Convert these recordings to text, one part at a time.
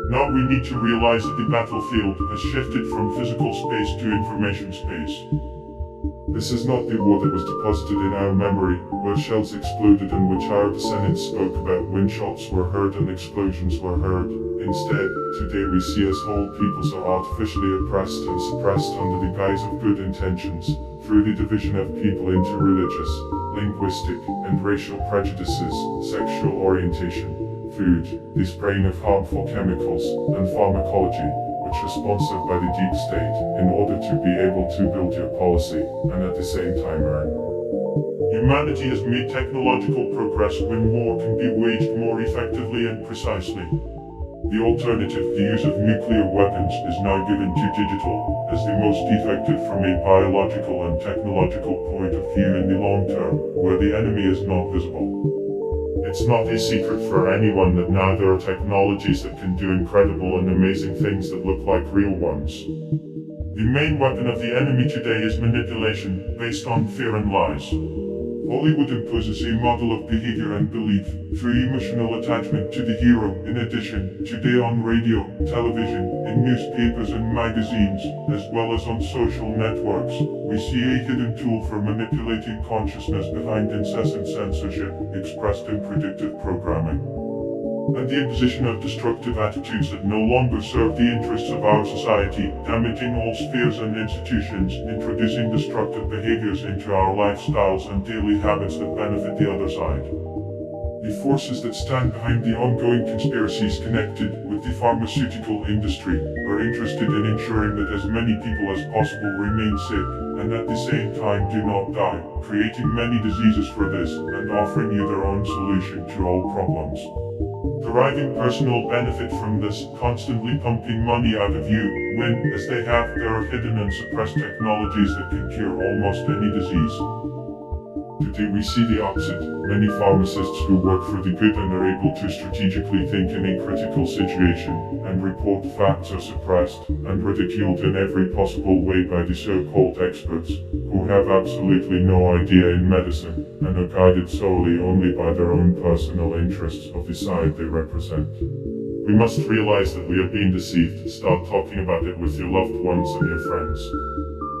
Now we need to realize that the battlefield has shifted from physical space to information space. This is not the war that was deposited in our memory, where shells exploded and which our descendants spoke about when shots were heard and explosions were heard. Instead, today we see as whole peoples are artificially oppressed and suppressed under the guise of good intentions, through the division of people into religious, linguistic, and racial prejudices, sexual orientation, food, the spraying of harmful chemicals, and pharmacology, which responsive by the deep state, in order to be able to build your policy, and at the same time earn. Humanity has made technological progress when war can be waged more effectively and precisely. The alternative, the use of nuclear weapons, is now given to digital, as the most effective from a biological and technological point of view in the long term, where the enemy is not visible. It's not a secret for anyone that now there are technologies that can do incredible and amazing things that look like real ones. The main weapon of the enemy today is manipulation, based on fear and lies. Hollywood imposes a model of behavior and belief through emotional attachment to the hero. In addition, today on radio, television, in newspapers and magazines, as well as on social networks, we see a hidden tool for manipulating consciousness behind incessant censorship, expressed in predictive programming, and the imposition of destructive attitudes that no longer serve the interests of our society, damaging all spheres and institutions, introducing destructive behaviors into our lifestyles and daily habits that benefit the other side. The forces that stand behind the ongoing conspiracies connected with the pharmaceutical industry are interested in ensuring that as many people as possible remain sick, and at the same time do not die, creating many diseases for this, and offering you their own solution to all problems. Deriving personal benefit from this, constantly pumping money out of you, when, as they have, there are hidden and suppressed technologies that can cure almost any disease. Today we see the opposite. Many pharmacists who work for the good and are able to strategically think in a critical situation, and report facts are suppressed, and ridiculed in every possible way by the so-called experts, who have absolutely no idea in medicine, and are guided solely only by their own personal interests of the side they represent. We must realize that we are being deceived. Start talking about it with your loved ones and your friends.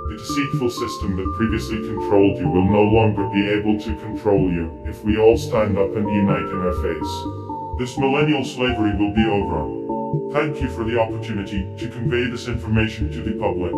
The deceitful system that previously controlled you will no longer be able to control you if we all stand up and unite in our face. This millennial slavery will be over. Thank you for the opportunity to convey this information to the public.